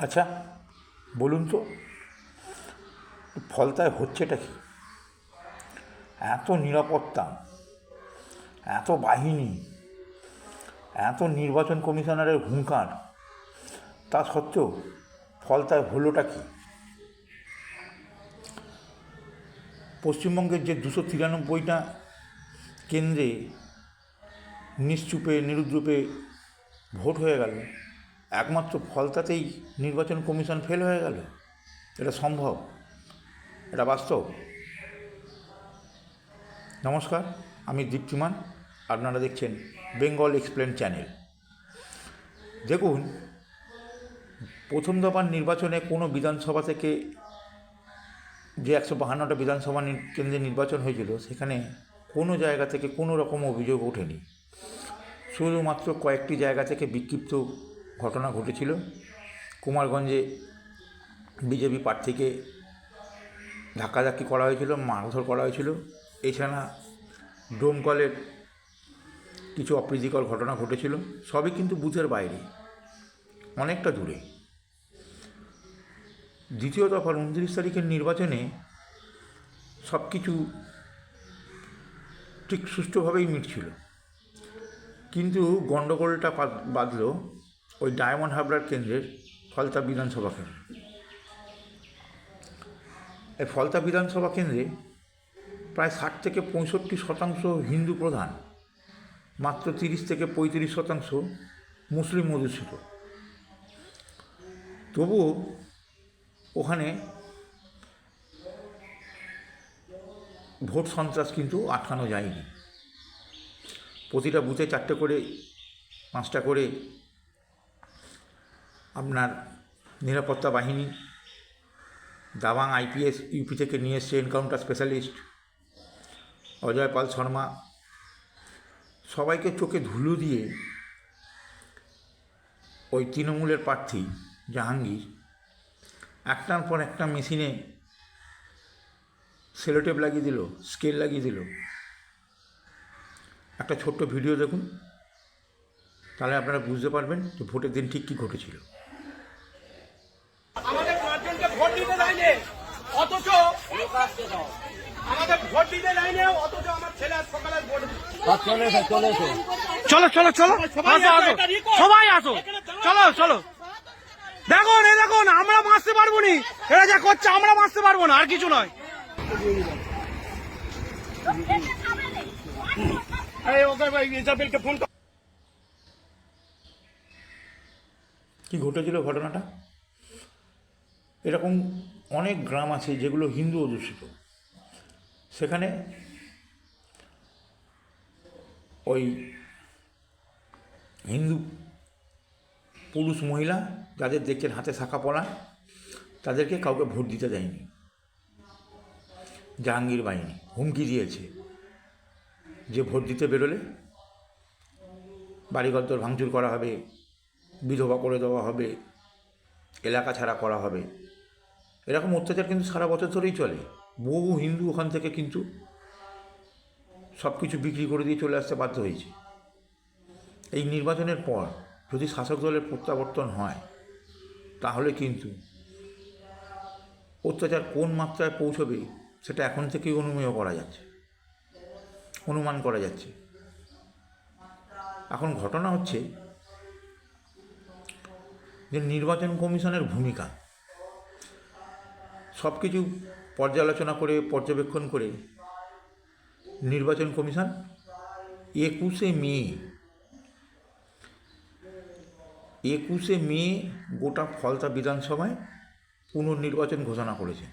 আচ্ছা, বলুন তো ফলতায় হচ্ছেটা কি? এত নিরাপত্তা, এত বাহিনী, এত নির্বাচন কমিশনারের হুঙ্কার, তা সত্ত্বেও ফলতায় হলোটা কি? পশ্চিমবঙ্গের যে 293টা কেন্দ্রে নিশ্চুপে নিরুদ্রূপে ভোট হয়ে গেল, একমাত্র ফলতাতেই নির্বাচন কমিশন ফেল হয়ে গেল? এটা সম্ভব? এটা বাস্তব? নমস্কার, আমি দীপ্তিমান। আপনারা দেখছেন বেঙ্গল এক্সপ্লেন চ্যানেল। দেখুন, প্রথম দফার নির্বাচনে কোনো বিধানসভা থেকে যে 152টা বিধানসভা কেন্দ্রে নির্বাচন হয়েছিল, সেখানে কোনো জায়গা থেকে কোনো রকম অভিযোগ ওঠেনি। শুধুমাত্র কয়েকটি জায়গা থেকে বিক্ষিপ্ত ঘটনা ঘটেছিল। কুমারগঞ্জে বিজেপি প্রার্থীকে ধাক্কাধাক্কি করা হয়েছিল, মারধর করা হয়েছিল। এছাড়া ডোমকলের কিছু অপ্রীতিকর ঘটনা ঘটেছিল। সবই কিন্তু বুথের বাইরে, অনেকটা দূরে। দ্বিতীয় দফার 29 তারিখের নির্বাচনে সব কিছু ঠিক সুষ্ঠুভাবেই মিটছিল, কিন্তু গণ্ডগোলটা বাঁধল ওই ডায়মন্ড হারবার কেন্দ্রের ফলতা বিধানসভা কেন্দ্রে। এই ফলতা বিধানসভা কেন্দ্রে প্রায় 60 থেকে 65% হিন্দু প্রধান, মাত্র 30 থেকে 35% মুসলিম অধ্যুষিত। তবুও ওখানে ভোট সন্ত্রাস কিন্তু আটকানো যায়নি। প্রতিটা বুথে 4টে করে 5টা করে আপনার নিরাপত্তা বাহিনী, দাবাং আইপিএস ইউপি থেকে নিয়ে এসছে এনকাউন্টার স্পেশালিস্ট অজয় পাল শর্মা, সবাইকে চোখে ধুলো দিয়ে ওই তৃণমূলের প্রার্থী জাহাঙ্গীর একটার পর একটা মেশিনে সেলোটেপ লাগিয়ে দিল, স্কেল লাগিয়ে দিল। একটা ছোট্ট ভিডিও দেখুন, তাহলে আপনারা বুঝতে পারবেন যে ভোটের দিন ঠিক কী ঘটেছিল। আমাদের 5জনকে ভোট দিতে দেয়নি, অথচ আমাদের ভোট দিতে দেয়নি, অথচ আমার ছেলে সকালে ভোট চলো চলো চলো আসো আসো সবাই আসো, চলো চলো। দেখুন এই দেখুন, আমরা বাঁচতে পারবো নি, এরা যা করছে আমরা বাঁচতে পারবো না, আর কিছু নয়। কি ঘটেছিল ঘটনাটা? এরকম অনেক গ্রাম আছে যেগুলো হিন্দু অধ্যুষিত। সেখানে ওই হিন্দু পুরুষ মহিলা যাদের দেখছেন হাতে শাখা পলা, তাদেরকে কাউকে ভোট দিতে দেয়নি। জাহাঙ্গীর বাহিনী হুমকি দিয়েছে যে ভোট দিতে বেরোলে বাড়িঘর ভাঙচুর করা হবে, বিধবা করে দেওয়া হবে, এলাকা ছাড়া করা হবে। এরকম অত্যাচার কিন্তু সারা বছর ধরেই চলে। বহু হিন্দু ওখান থেকে কিন্তু সব কিছু বিক্রি করে দিয়ে চলে আসতে বাধ্য হয়েছে। এই নির্বাচনের পর যদি শাসক দলের প্রত্যাবর্তন হয়, তাহলে কিন্তু অত্যাচার কোন মাত্রায় পৌঁছবে সেটা এখন থেকেই অনুমান করা যাচ্ছে। এখন ঘটনা হচ্ছে যে নির্বাচন কমিশনের ভূমিকা সব কিছু পর্যালোচনা করে পর্যবেক্ষণ করে নির্বাচন কমিশন 21শে মে গোটা ফলতা বিধানসভায় পুনর্নির্বাচন ঘোষণা করেছে।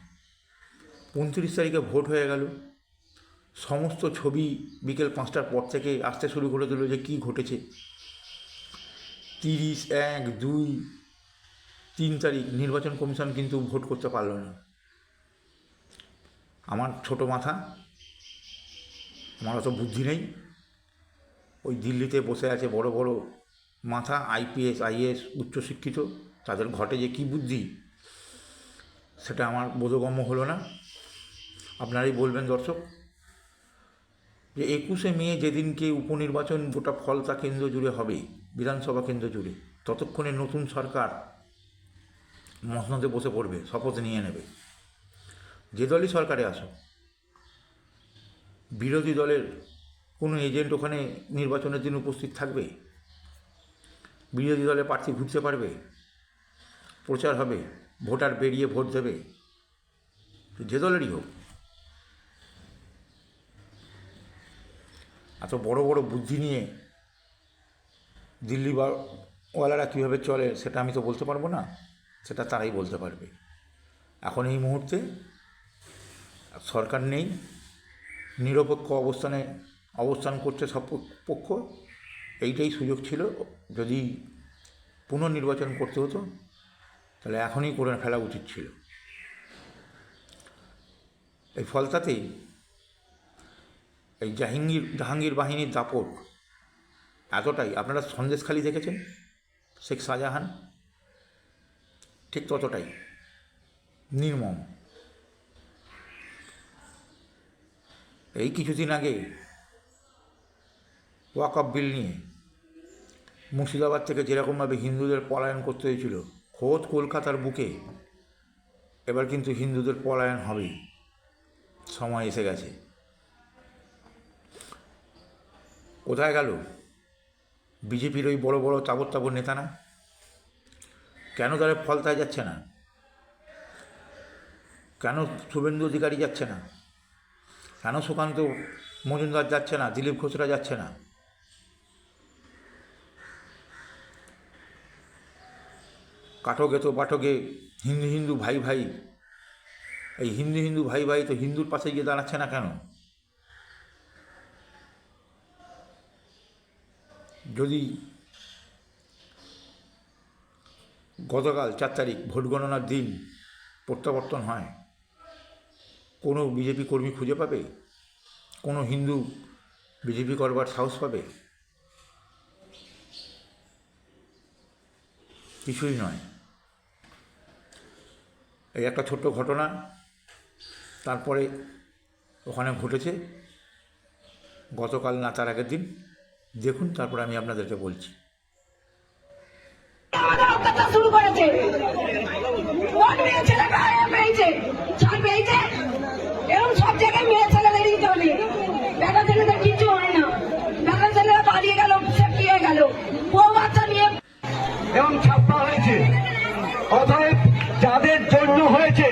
29 তারিখে ভোট হয়ে গেল। সমস্ত ছবি বিকেল 5টার পর থেকে আসতে শুরু করে দিল যে কী ঘটেছে। 30, 1, 2, 3 তারিখ নির্বাচন কমিশন কিন্তু ভোট করতে পারল না। আমার ছোট মাথা, আমার অত বুদ্ধি নেই। ওই দিল্লিতে বসে আছে বড় বড় মাথা, আইপিএস আইএস উচ্চশিক্ষিত, তাদের ঘটে যে কী বুদ্ধি সেটা আমার বোধগম্য হলো না। আপনারাই বলবেন দর্শক, যে 21শে মে যেদিনকে উপনির্বাচন গোটা ফলতা কেন্দ্র জুড়ে হবে, বিধানসভা কেন্দ্র জুড়ে, ততক্ষণে নতুন সরকার মসনদে বসে পড়বে, শপথ নিয়ে নেবে। যে দলই সরকারে আসুক, বিরোধী দলের কোনো এজেন্ট ওখানে নির্বাচনের দিন উপস্থিত থাকবে? বিরোধী দলের প্রার্থী ঘুরতে পারবে? প্রচার হবে, ভোটার বেরিয়ে ভোট দেবে? যে দলেরই হোক। এত বড় বড় বুদ্ধি নিয়ে দিল্লি ওয়ালারা কীভাবে চলে সেটা আমি তো বলতে পারবো না, সেটা তারাই বলতে পারবে। এখন এই মুহূর্তে সরকার নেই, নিরপেক্ষ অবস্থান করছে সব পক্ষ। এইটাই সুযোগ ছিল। যদি পুনর্নির্বাচন করতে হতো তাহলে এখনই করে ফেলা উচিত ছিল। এই ফলতাতেই এই জাহাঙ্গীর বাহিনীর দাপট এতটাই। আপনারা সন্দেশখালি দেখেছেন, শেখ শাহজাহান, ঠিক ততটাই নির্মম। এই কিছুদিন আগে ওয়াকফ বিল নিয়ে মুর্শিদাবাদ থেকে যেরকমভাবে হিন্দুদের পলায়ন করতে হয়েছিল, খোদ কলকাতার বুকে এবার কিন্তু হিন্দুদের পলায়ন হবেই, সময় এসে গেছে। কোথায় গেল বিজেপির ওই বড় বড় তাবর নেতারা? কেন তারা ফলতায় যাচ্ছে না? কেন শুভেন্দু অধিকারী যাচ্ছে না? কেন সুকান্ত মজুমদার যাচ্ছে না? দিলীপ ঘোষরা যাচ্ছে না? কাঠকে তো পাঠকে হিন্দু ভাই ভাই, এই হিন্দু ভাই ভাই তো হিন্দুর পাশে গিয়ে দাঁড়াচ্ছে না কেন? যদি গতকাল 4 তারিখ ভোট গণনার দিন প্রত্যাবর্তন হয়, কোনো বিজেপি কর্মী খুঁজে পাবে? কোনো হিন্দু বিজেপি করবার সাহস পাবে? কিছুই নয়। এই একটা ছোট্ট ঘটনা তারপরে ওখানে ঘটেছে, গতকাল না তার আগের দিন। দেখুন, তারপরে আমি আপনাদেরকে বলছি। শুরু করেছে এরকম সব জায়গায় মেয়ে ছেলেদেরই চলে, বেটা ছেলেদের কিছু হয় না। বেটা ছেলেরা পালিয়ে গেল, সেফটিয়ে গেল, বউ বাচ্চা নিয়ে এবং ছাপ্পা হয়েছে। অতএব যাদের জন্য হয়েছে,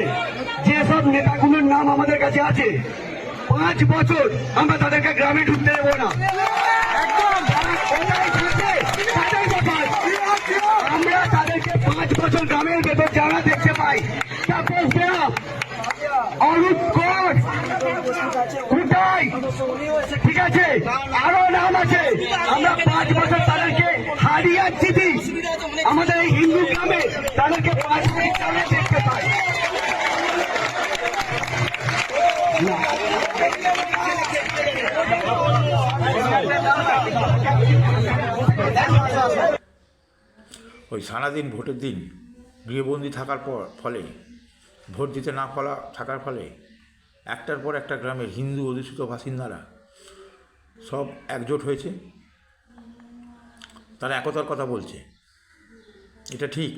যেসব নেতাগুলোর নাম আমাদের কাছে আছে, 5 বছর আমরা তাদেরকে গ্রামে ঢুকতে দেবো না। আমরা তাদেরকে 5 বছর গ্রামের ভেতর যারা দেখতে পাই, তাপস দেয়া, অরূপ ঘোষ, কোথায়, ঠিক আছে, আরো নাম আছে। আমরা 5 বছর তাদেরকে হারিয়ে চিঠি আমাদের এই হিন্দু গ্রামে তাদেরকে 5 মিনিট সামনে দেখতে পাই। ওই সারাদিন ভোটের দিন গৃহবন্দী থাকার ফলে, ভোট দিতে না থাকার ফলে একটার পর একটা গ্রামের হিন্দু অধ্যুষিত বাসিন্দারা সব একজোট হয়েছে, তারা একতার কথা বলছে। এটা ঠিক।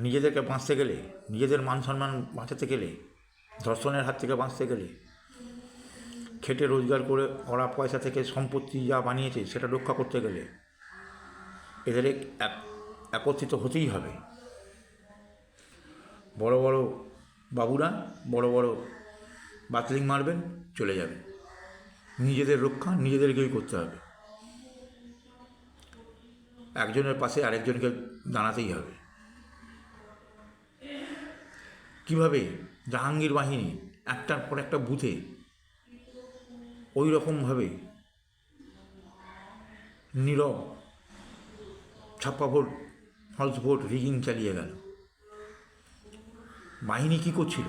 নিজেদেরকে বাঁচতে গেলে, নিজেদের মান সম্মান বাঁচাতে গেলে, ধর্ষণের হাত থেকে বাঁচতে গেলে, খেটে রোজগার করে করা পয়সা থেকে সম্পত্তি যা বানিয়েছে সেটা রক্ষা করতে গেলে এদের একত্রিত হতেই হবে। বড় বড় বাবুরা বড় বড় বাতলিং মারবেন, চলে যাবেন। নিজেদের রক্ষা নিজেদেরকেই করতে হবে। একজনের পাশে আরেকজনকে দাঁড়াতেই হবে। কিভাবে জাহাঙ্গীর বাহিনী একটার পর একটা বুথে ওই রকমভাবে নীরব ছাপ্পা ভোট, ফলস ভোট, রিগিং চালিয়ে গেল। বাহিনী কী করছিল?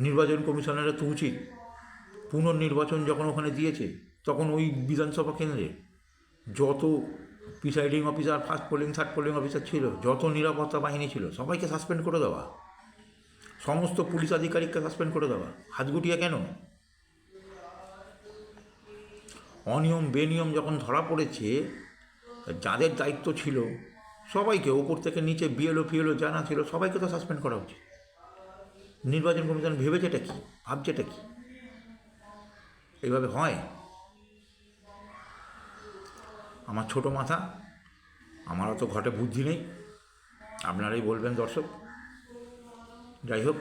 নির্বাচন কমিশনারের তো উচিত পুনর্নির্বাচন যখন ওখানে দিয়েছে তখন ওই বিধানসভা কেন্দ্রে যত presiding officer, first polling, third polling officer ছিল, যত নিরাপত্তা বাহিনী ছিল, সবাইকে সাসপেন্ড করে দেওয়া, সমস্ত পুলিশ আধিকারিককে সাসপেন্ড করে দেওয়া। হাত গুটিয়ে কেন? অনিয়ম বেনিয়ম যখন ধরা পড়েছে, যাদের দায়িত্ব ছিল সবাইকে ওপর থেকে নিচে বিএলও ফিএলও জানা ছিল সবাইকে তো সাসপেন্ড করা উচিত। নির্বাচন কমিশন ভেবেছেটা কি, ভাবছেটা কি? এইভাবে হয়? আমার ছোট মাথা, আমারও তো ঘটে বুদ্ধি নেই, আপনারাই বলবেন দর্শক। যাই হোক,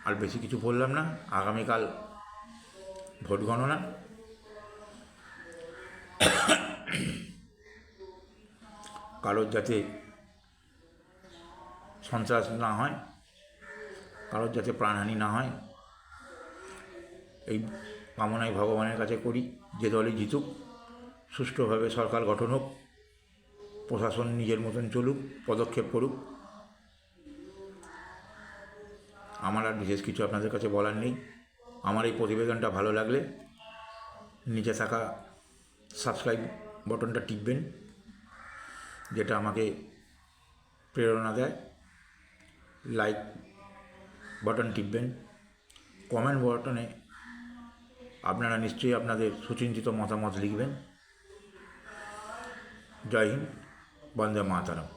আর বেশি কিছু বললাম না। আগামীকাল ভোট গণনা। কারোর যাতে সন্ত্রাস না হয়, কারোর যাতে প্রাণহানি না হয়, এই কামনাই ভগবানের কাছে করি। যে দলই জিতুক, সুষ্ঠুভাবে সরকার গঠন হোক, প্রশাসন নিজের মতন চলুক, পদক্ষেপ করুক। আমার আর বিশেষ কিছু আপনাদের কাছে বলার নেই। আমার এই প্রতিবেদনটা ভালো লাগলে নিচে থাকা সাবস্ক্রাইব বটনটা টিপবেন, যেটা আমাকে প্রেরণা দেয়। লাইক বাটন টিপবেন। কমেন্ট বটনে আপনারা নিশ্চয়ই আপনাদের সুচিন্তিত মতামত লিখবেন। জয় হিন্দ, বন্দে মাতরম।